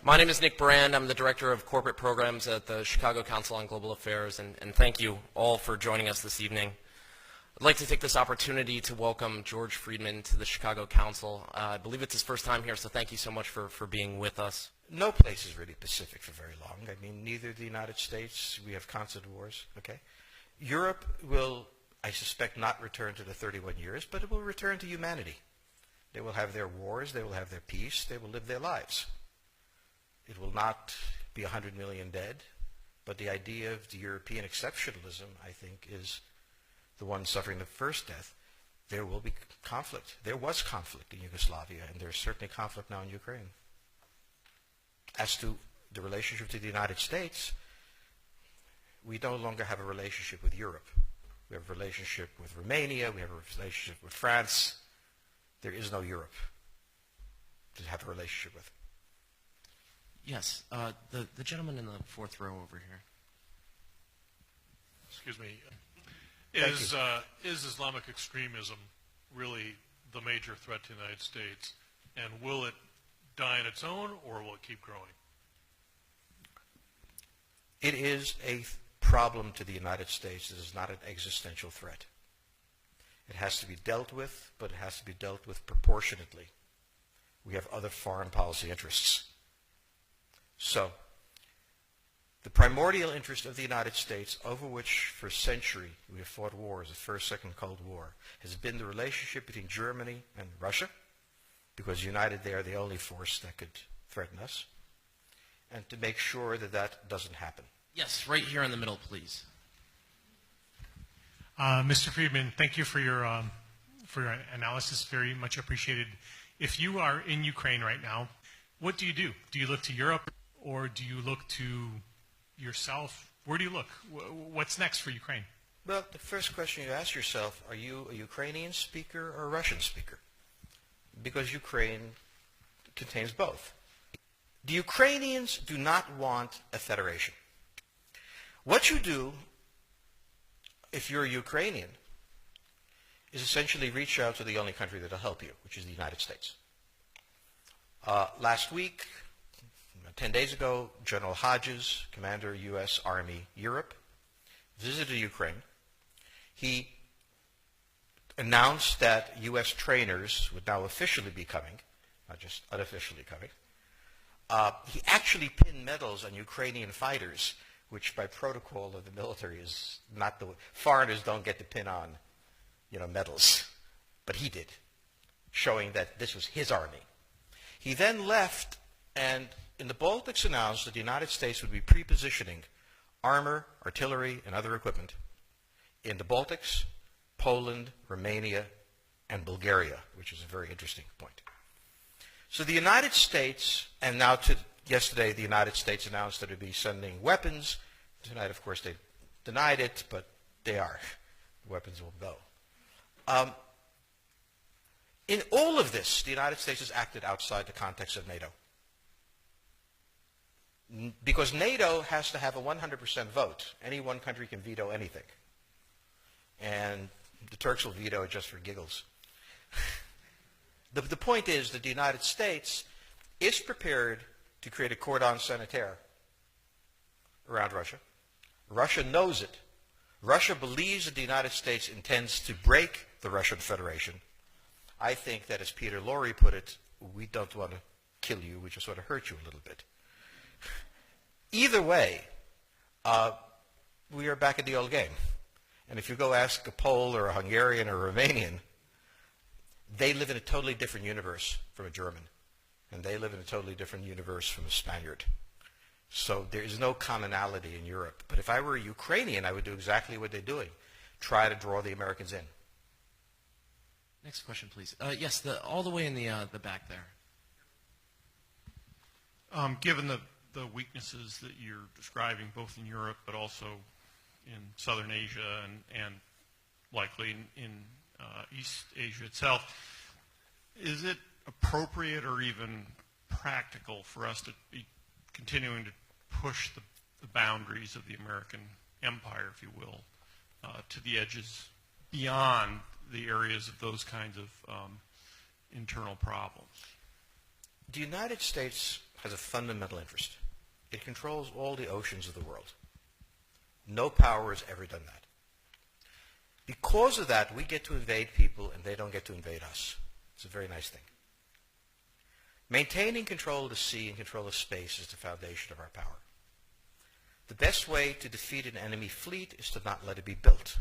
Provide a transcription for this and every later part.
My name is Nick Brand. I'm the Director of Corporate Programs at the Chicago Council on Global Affairs, and thank you all for joining us this evening. I'd like to take this opportunity to welcome George Friedman to the Chicago Council. I believe it's his first time here, so thank you so much for being with us. No place is really Pacific for very long. I mean, neither the United States, we have constant wars, okay? Europe will, I suspect, not return to the 31 years, but it will return to humanity. They will have their wars, they will have their peace, they will live their lives. It will not be 100 million dead, but the idea of the European exceptionalism, I think, is the one suffering the first death. There will be conflict. There was conflict in Yugoslavia, and there's certainly conflict now in Ukraine. As to the relationship to the United States, we no longer have a relationship with Europe. We have a relationship with Romania, we have a relationship with France. There is no Europe to have a relationship with. Yes, the gentleman in the fourth row over here. Excuse me. Is Islamic extremism really the major threat to the United States? And will it die on its own, or will it keep growing? It is a problem to the United States. It is not an existential threat. It has to be dealt with, but it has to be dealt with proportionately. We have other foreign policy interests. So, the primordial interest of the United States, over which for a century we have fought wars, the First, Second Cold War, has been the relationship between Germany and Russia, because united they are the only force that could threaten us, and to make sure that that doesn't happen. Yes, right here in the middle, please. Mr. Friedman, thank you for your analysis. Very much appreciated. If you are in Ukraine right now, what do you do? Do you look to Europe, or do you look to yourself? Where do you look? What's next for Ukraine? Well, the first question you ask yourself, are you a Ukrainian speaker or a Russian speaker? Because Ukraine contains both. The Ukrainians do not want a federation. What you do, if you're a Ukrainian, is essentially reach out to the only country that will help you, which is the United States. Last week, 10 days ago, General Hodges, Commander U.S. Army Europe, visited Ukraine. He announced that U.S. trainers would now officially be coming, not just unofficially coming. He actually pinned medals on Ukrainian fighters, which by protocol of the military is not the way. Foreigners don't get to pin on, medals. But he did, showing that this was his army. He then left and in the Baltics announced that the United States would be pre-positioning armor, artillery, and other equipment in the Baltics, Poland, Romania, and Bulgaria, which is a very interesting point. So the United States, and now yesterday the United States announced that it would be sending weapons. Tonight, of course, they denied it, but they are. The weapons will go. In all of this, the United States has acted outside the context of NATO. Because NATO has to have a 100% vote. Any one country can veto anything. And the Turks will veto it just for giggles. The point is that the United States is prepared to create a cordon sanitaire around Russia. Russia knows it. Russia believes that the United States intends to break the Russian Federation. I think that, as Peter Lorre put it, we don't want to kill you, we just want to hurt you a little bit. Either way, we are back in the old game. And if you go ask a Pole or a Hungarian or a Romanian, they live in a totally different universe from a German. And they live in a totally different universe from a Spaniard. So there is no commonality in Europe. But if I were a Ukrainian, I would do exactly what they're doing. Try to draw the Americans in. Next question, please. Yes, all the way in the back there. Given the weaknesses that you're describing, both in Europe but also in Southern Asia and likely in East Asia itself, is it appropriate or even practical for us to be continuing to push the boundaries of the American empire, if you will, to the edges beyond the areas of those kinds of internal problems? The United States has a fundamental interest. It controls all the oceans of the world. No power has ever done that. Because of that, we get to invade people and they don't get to invade us. It's a very nice thing. Maintaining control of the sea and control of space is the foundation of our power. The best way to defeat an enemy fleet is to not let it be built.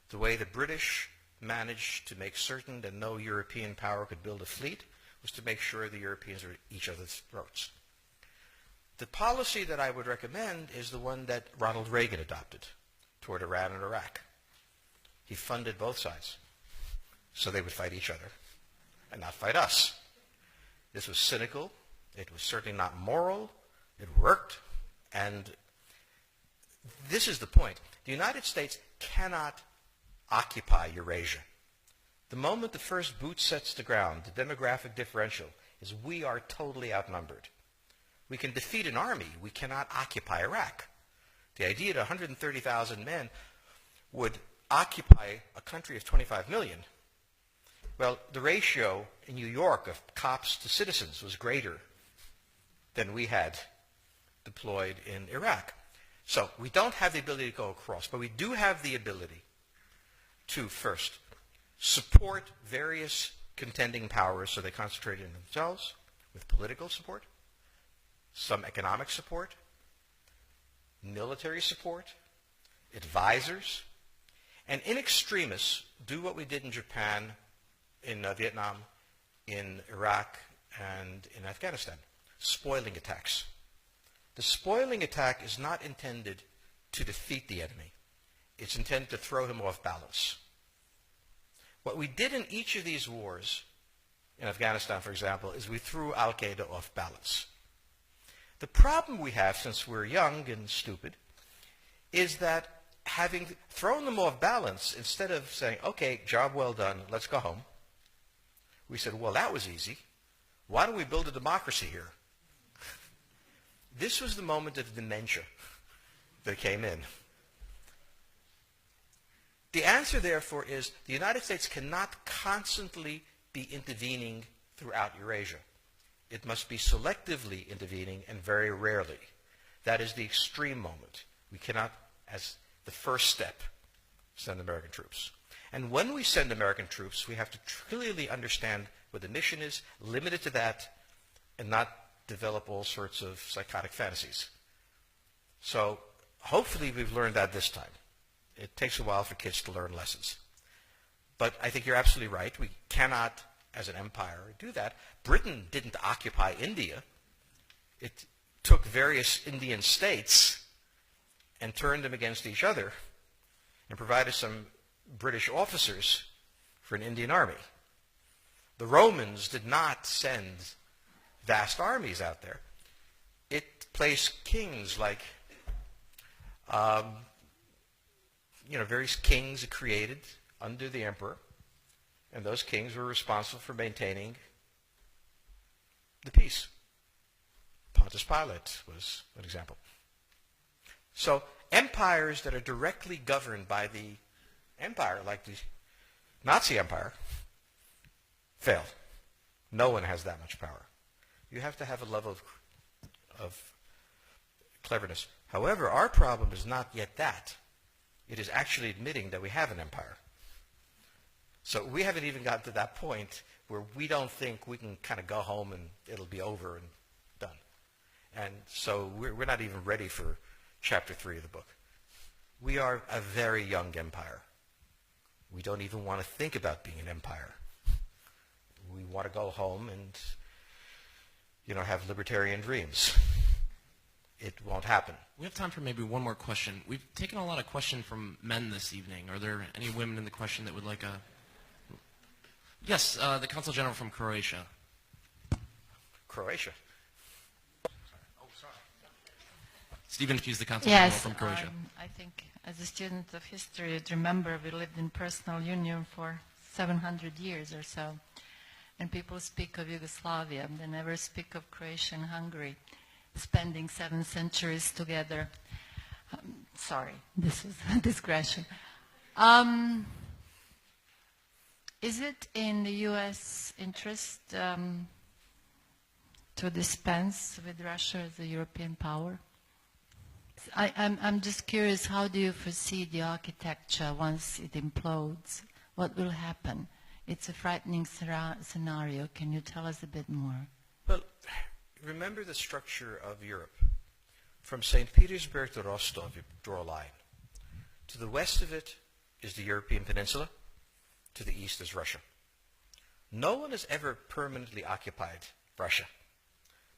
The way the British managed to make certain that no European power could build a fleet was to make sure the Europeans were at each other's throats. The policy that I would recommend is the one that Ronald Reagan adopted toward Iran and Iraq. He funded both sides so they would fight each other and not fight us. This was cynical. It was certainly not moral. It worked. And this is the point. The United States cannot occupy Eurasia. The moment the first boot sets the ground, the demographic differential is we are totally outnumbered. We can defeat an army. We cannot occupy Iraq. The idea that 130,000 men would occupy a country of 25 million, well, the ratio in New York of cops to citizens was greater than we had deployed in Iraq. So we don't have the ability to go across, but we do have the ability to first support various contending powers so they concentrate in themselves with political support, some economic support, military support, advisors, and in extremis do what we did in Japan, in Vietnam, in Iraq, and in Afghanistan, spoiling attacks. The spoiling attack is not intended to defeat the enemy. It's intended to throw him off balance. What we did in each of these wars, in Afghanistan, for example, is we threw Al-Qaeda off balance. The problem we have, since we're young and stupid, is that having thrown them off balance, instead of saying, okay, job well done, let's go home, we said, well, that was easy. Why don't we build a democracy here? This was the moment of dementia that came in. The answer, therefore, is the United States cannot constantly be intervening throughout Eurasia. It must be selectively intervening and very rarely. That is the extreme moment. We cannot, as the first step, send American troops. And when we send American troops, we have to clearly understand what the mission is, limit it to that, and not develop all sorts of psychotic fantasies. So hopefully we've learned that this time. It takes a while for kids to learn lessons. But I think you're absolutely right. We cannot, as an empire, do that. Britain didn't occupy India. It took various Indian states and turned them against each other and provided some British officers for an Indian army. The Romans did not send vast armies out there. It placed kings like, various kings it created under the emperor, and those kings were responsible for maintaining the peace. Pontius Pilate was an example. So empires that are directly governed by the empire, like the Nazi Empire, fail. No one has that much power. You have to have a level of cleverness. However, our problem is not yet that. It is actually admitting that we have an empire. So we haven't even gotten to that point where we don't think we can kind of go home and it'll be over and done. And so we're not even ready for chapter 3 of the book. We are a very young empire. We don't even want to think about being an empire. We want to go home and, have libertarian dreams. It won't happen. We have time for maybe one more question. We've taken a lot of questions from men this evening. Are there any women in the question that would like a... Yes, the Consul General from Croatia. Croatia. Stephen Hughes, the Consul General Yes, from Croatia. I think as a student of history, you'd remember we lived in personal union for 700 years or so. And people speak of Yugoslavia, they never speak of Croatia and Hungary spending 7 centuries together. Sorry, this is a digression. Is it in the U.S. interest to dispense with Russia as a European power? I'm just curious, how do you foresee the architecture once it implodes? What will happen? It's a frightening scenario. Can you tell us a bit more? Well, remember the structure of Europe. From St. Petersburg to Rostov, you draw a line. To the west of it is the European peninsula. To the east is Russia. No one has ever permanently occupied Russia.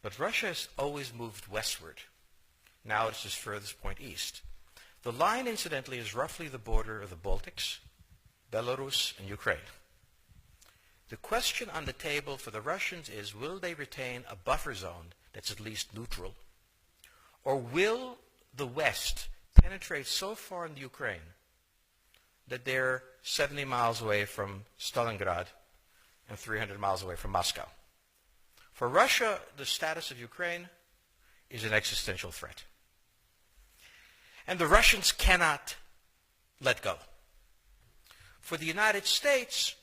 But Russia has always moved westward. Now it's its furthest point east. The line, incidentally, is roughly the border of the Baltics, Belarus, and Ukraine. The question on the table for the Russians is, will they retain a buffer zone that's at least neutral? Or will the West penetrate so far in the Ukraine that they're 70 miles away from Stalingrad and 300 miles away from Moscow? For Russia, the status of Ukraine is an existential threat. And the Russians cannot let go. For the United States,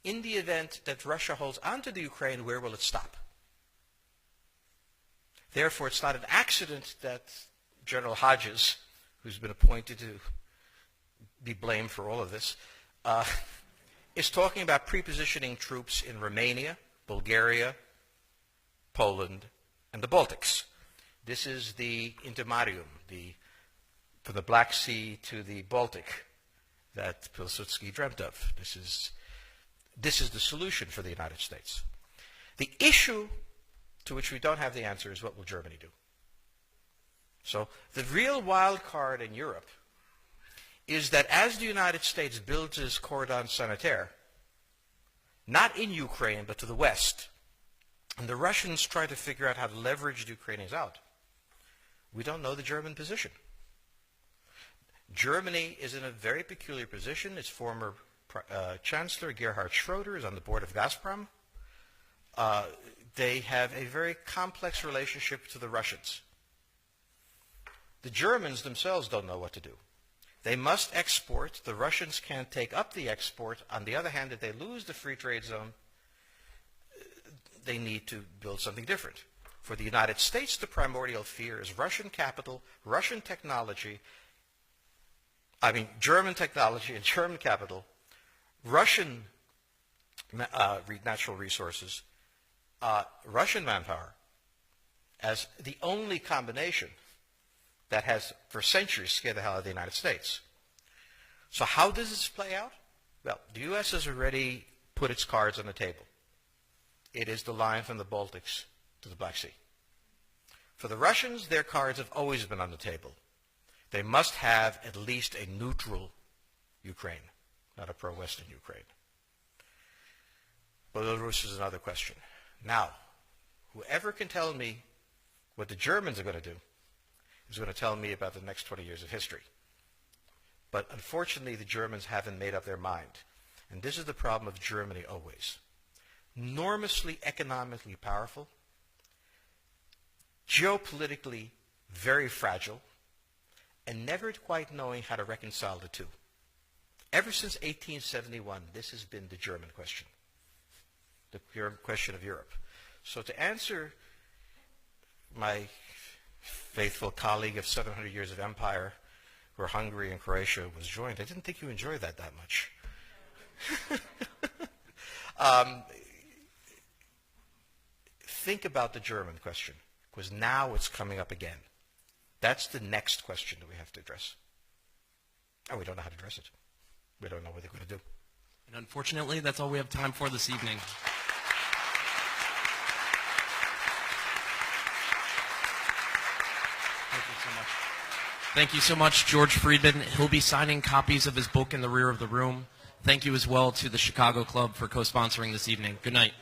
in the event that Russia holds onto the Ukraine, where will it stop? Therefore, it's not an accident that General Hodges, who's been appointed to be blamed for all of this, is talking about prepositioning troops in Romania, Bulgaria, Poland, and the Baltics. This is the intermarium, from the Black Sea to the Baltic, that Pilsudski dreamt of. This is the solution for the United States. The issue to which we don't have the answer is, what will Germany do? So the real wild card in Europe is that as the United States builds its cordon sanitaire, not in Ukraine, but to the west, and the Russians try to figure out how to leverage the Ukrainians out, we don't know the German position. Germany is in a very peculiar position. Its former Chancellor, Gerhard Schroeder, is on the board of Gazprom. They have a very complex relationship to the Russians. The Germans themselves don't know what to do. They must export. The Russians can't take up the export. On the other hand, if they lose the free trade zone, they need to build something different. For the United States, the primordial fear is Russian capital, Russian technology, German technology and German capital, Russian natural resources, Russian manpower, as the only combination that has for centuries scared the hell out of the United States. So how does this play out? Well, the U.S. has already put its cards on the table. It is the line from the Baltics to the Black Sea. For the Russians, their cards have always been on the table. They must have at least a neutral Ukraine, not a pro-Western Ukraine. Belarus is another question. Now, whoever can tell me what the Germans are going to do is going to tell me about the next 20 years of history. But unfortunately, the Germans haven't made up their mind. And this is the problem of Germany always. Enormously economically powerful, geopolitically very fragile, and never quite knowing how to reconcile the two. Ever since 1871, this has been the German question, the question of Europe. So to answer my faithful colleague of 700 years of empire, where Hungary and Croatia was joined, I didn't think you enjoyed that much. Think about the German question, because now it's coming up again. That's the next question that we have to address. And we don't know how to address it. We don't know what they're going to do. And unfortunately, that's all we have time for this evening. Thank you so much. Thank you so much, George Friedman. He'll be signing copies of his book in the rear of the room. Thank you as well to the Chicago Club for co-sponsoring this evening. Good night.